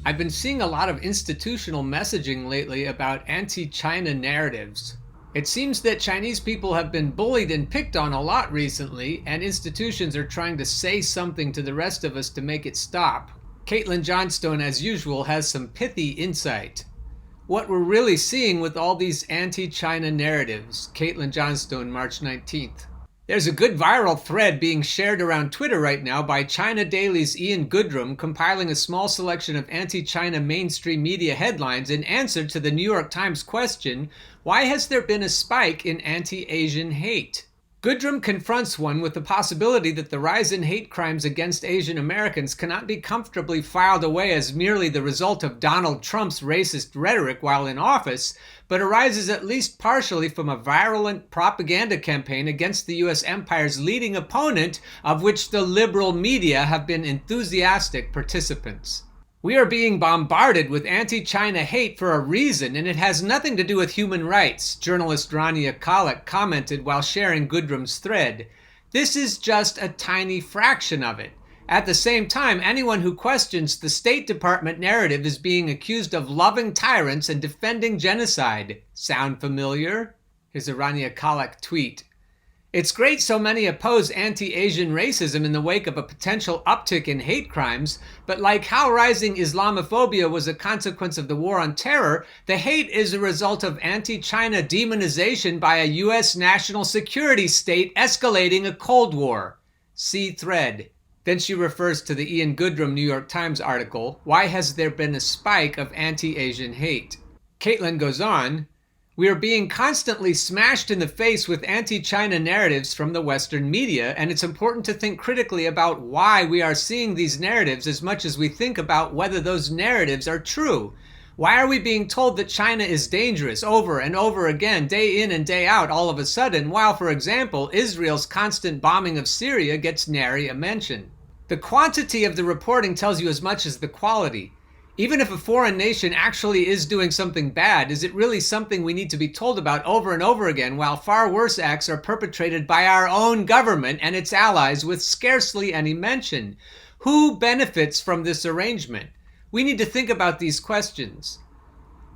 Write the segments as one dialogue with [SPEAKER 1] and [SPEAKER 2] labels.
[SPEAKER 1] I've been seeing a lot of institutional messaging lately about anti-China narratives. It seems that Chinese people have been bullied and picked on a lot recently, and institutions are trying to say something to the rest of us to make it stop. Caitlin Johnstone, as usual, has some pithy insight. What we're really seeing with all these anti-China narratives. Caitlin Johnstone, March 19th. There's a good viral thread being shared around Twitter right now by China Daily's Ian Goodrum compiling a small selection of anti-China mainstream media headlines in answer to the New York Times question, why has there been a spike in anti-Asian hate? Goodrum confronts one with the possibility that the rise in hate crimes against Asian Americans cannot be comfortably filed away as merely the result of Donald Trump's racist rhetoric while in office, but arises at least partially from a virulent propaganda campaign against the U.S. empire's leading opponent, of which the liberal media have been enthusiastic participants. We are being bombarded with anti-China hate for a reason, and it has nothing to do with human rights, journalist Rania Khalek commented while sharing Goodrum's thread. This is just a tiny fraction of it. At the same time, anyone who questions the State Department narrative is being accused of loving tyrants and defending genocide. Sound familiar? Here's a Rania Khalek tweet. It's great so many oppose anti-Asian racism in the wake of a potential uptick in hate crimes, but like how rising Islamophobia was a consequence of the war on terror, the hate is a result of anti-China demonization by a U.S. national security state escalating a Cold War. See thread. Then she refers to the Ian Goodrum New York Times article, Why Has There Been a Spike of Anti-Asian Hate? Caitlin goes on, we are being constantly smashed in the face with anti-China narratives from the Western media, and it's important to think critically about why we are seeing these narratives as much as we think about whether those narratives are true. Why are we being told that China is dangerous over and over again, day in and day out, all of a sudden, while, for example, Israel's constant bombing of Syria gets nary a mention? The quantity of the reporting tells you as much as the quality. Even if a foreign nation actually is doing something bad, is it really something we need to be told about over and over again while far worse acts are perpetrated by our own government and its allies with scarcely any mention? Who benefits from this arrangement? We need to think about these questions.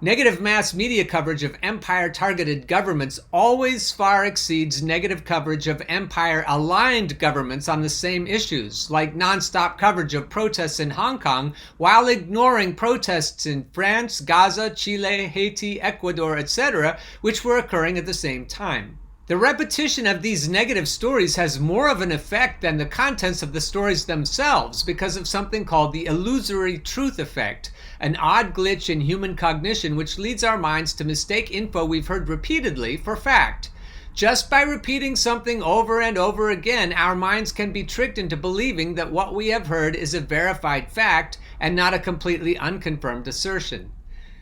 [SPEAKER 1] Negative mass media coverage of empire-targeted governments always far exceeds negative coverage of empire-aligned governments on the same issues, like nonstop coverage of protests in Hong Kong while ignoring protests in France, Gaza, Chile, Haiti, Ecuador, etc., which were occurring at the same time. The repetition of these negative stories has more of an effect than the contents of the stories themselves because of something called the illusory truth effect, an odd glitch in human cognition which leads our minds to mistake info we've heard repeatedly for fact. Just by repeating something over and over again, our minds can be tricked into believing that what we have heard is a verified fact and not a completely unconfirmed assertion.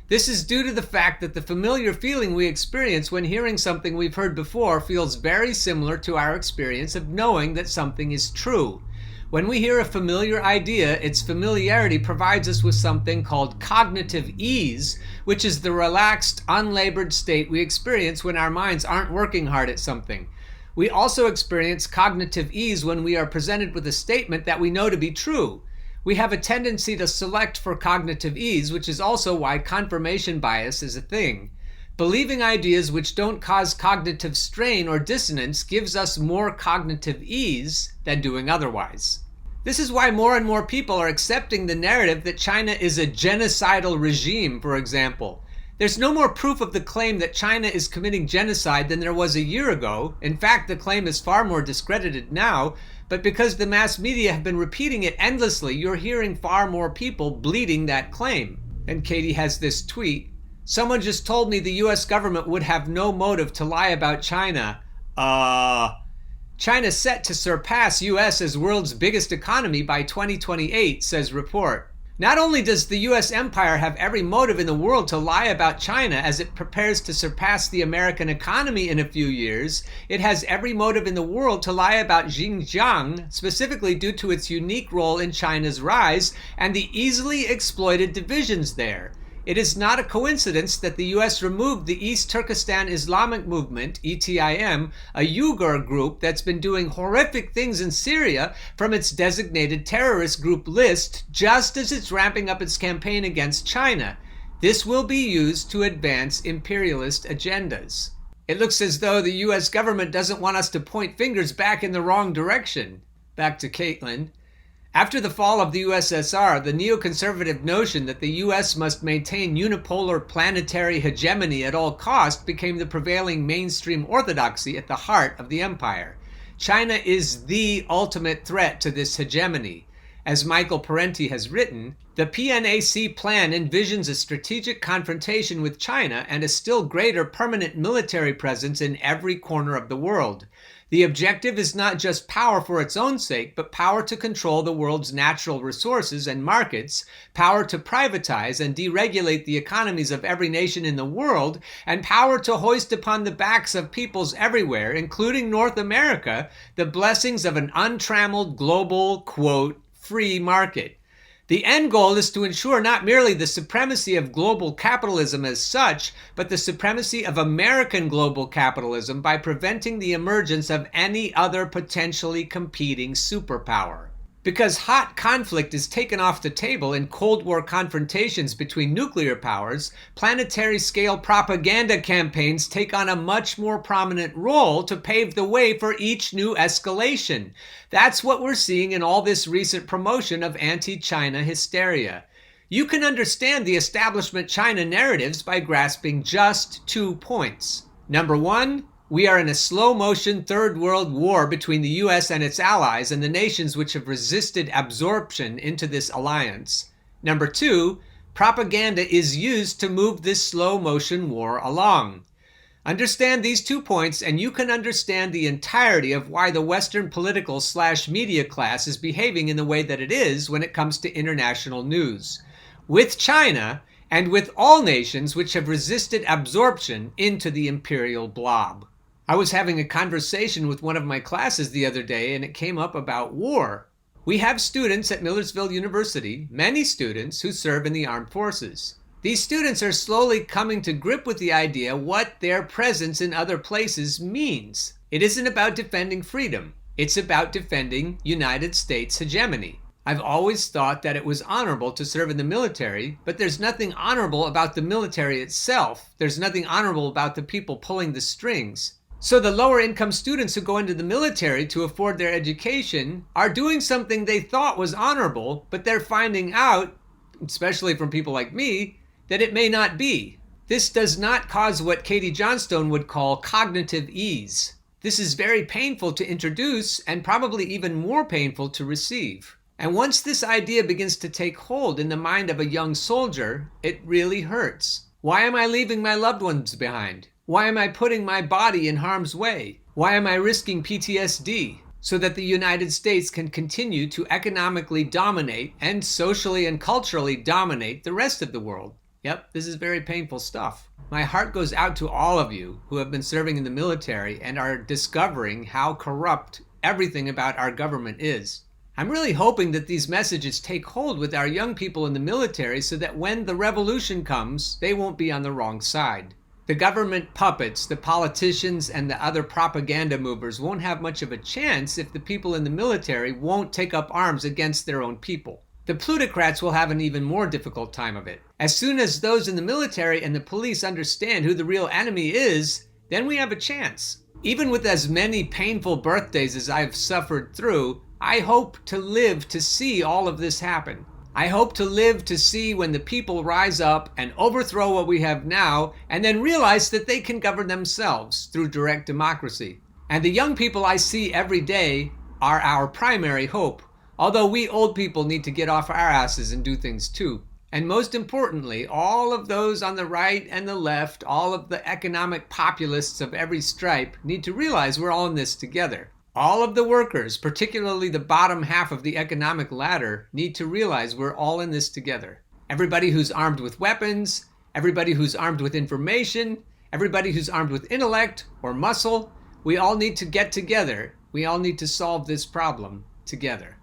[SPEAKER 1] This is due to the fact that the familiar feeling we experience when hearing something we've heard before feels very similar to our experience of knowing that something is true. When we hear a familiar idea, its familiarity provides us with something called cognitive ease, which is the relaxed, unlabored state we experience when our minds aren't working hard at something. We also experience cognitive ease when we are presented with a statement that we know to be true. We have a tendency to select for cognitive ease, which is also why confirmation bias is a thing. Believing ideas which don't cause cognitive strain or dissonance gives us more cognitive ease than doing otherwise. This is why more and more people are accepting the narrative that China is a genocidal regime, for example. There's no more proof of the claim that China is committing genocide than there was a year ago. In fact, the claim is far more discredited now, but because the mass media have been repeating it endlessly, you're hearing far more people bleeding that claim. And Katie has this tweet. Someone just told me the US government would have no motive to lie about China. China's set to surpass US as world's biggest economy by 2028, says report. Not only does the US empire have every motive in the world to lie about China as it prepares to surpass the American economy in a few years, it has every motive in the world to lie about Xinjiang, specifically due to its unique role in China's rise and the easily exploited divisions there. It is not a coincidence that the US removed the East Turkestan Islamic Movement, ETIM, a Uyghur group that's been doing horrific things in Syria, from its designated terrorist group list just as it's ramping up its campaign against China. This will be used to advance imperialist agendas. It looks as though the US government doesn't want us to point fingers back in the wrong direction. Back to Caitlin. After the fall of the USSR, the neoconservative notion that the US must maintain unipolar planetary hegemony at all costs became the prevailing mainstream orthodoxy at the heart of the empire. China is the ultimate threat to this hegemony. As Michael Parenti has written, the PNAC plan envisions a strategic confrontation with China and a still greater permanent military presence in every corner of the world. The objective is not just power for its own sake, but power to control the world's natural resources and markets, power to privatize and deregulate the economies of every nation in the world, and power to hoist upon the backs of peoples everywhere, including North America, the blessings of an untrammeled global, quote, free market. The end goal is to ensure not merely the supremacy of global capitalism as such, but the supremacy of American global capitalism by preventing the emergence of any other potentially competing superpower. Because hot conflict is taken off the table in Cold War confrontations between nuclear powers, planetary-scale propaganda campaigns take on a much more prominent role to pave the way for each new escalation. That's what we're seeing in all this recent promotion of anti-China hysteria. You can understand the establishment China narratives by grasping just 2 points. Number 1, we are in a slow-motion Third World War between the US and its allies and the nations which have resisted absorption into this alliance. Number 2, propaganda is used to move this slow-motion war along. Understand these 2 points and you can understand the entirety of why the Western political/media class is behaving in the way that it is when it comes to international news. With China, and with all nations which have resisted absorption into the imperial blob. I was having a conversation with one of my classes the other day and it came up about war. We have students at Millersville University, many students who serve in the armed forces. These students are slowly coming to grip with the idea what their presence in other places means. It isn't about defending freedom. It's about defending United States hegemony. I've always thought that it was honorable to serve in the military, but there's nothing honorable about the military itself. There's nothing honorable about the people pulling the strings. So the lower income students who go into the military to afford their education are doing something they thought was honorable, but they're finding out, especially from people like me, that it may not be. This does not cause what Katie Johnstone would call cognitive ease. This is very painful to introduce and probably even more painful to receive. And once this idea begins to take hold in the mind of a young soldier, it really hurts. Why am I leaving my loved ones behind? Why am I putting my body in harm's way? Why am I risking PTSD? So that the United States can continue to economically dominate and socially and culturally dominate the rest of the world. Yep, this is very painful stuff. My heart goes out to all of you who have been serving in the military and are discovering how corrupt everything about our government is. I'm really hoping that these messages take hold with our young people in the military so that when the revolution comes, they won't be on the wrong side. The government puppets, the politicians, and the other propaganda movers won't have much of a chance if the people in the military won't take up arms against their own people. The plutocrats will have an even more difficult time of it. As soon as those in the military and the police understand who the real enemy is, then we have a chance. Even with as many painful birthdays as I've suffered through, I hope to live to see all of this happen. I hope to live to see when the people rise up and overthrow what we have now and then realize that they can govern themselves through direct democracy. And the young people I see every day are our primary hope, although we old people need to get off our asses and do things too. And most importantly, all of those on the right and the left, all of the economic populists of every stripe need to realize we're all in this together. All of the workers, particularly the bottom half of the economic ladder, need to realize we're all in this together. Everybody who's armed with weapons, everybody who's armed with information, everybody who's armed with intellect or muscle, we all need to get together. We all need to solve this problem together.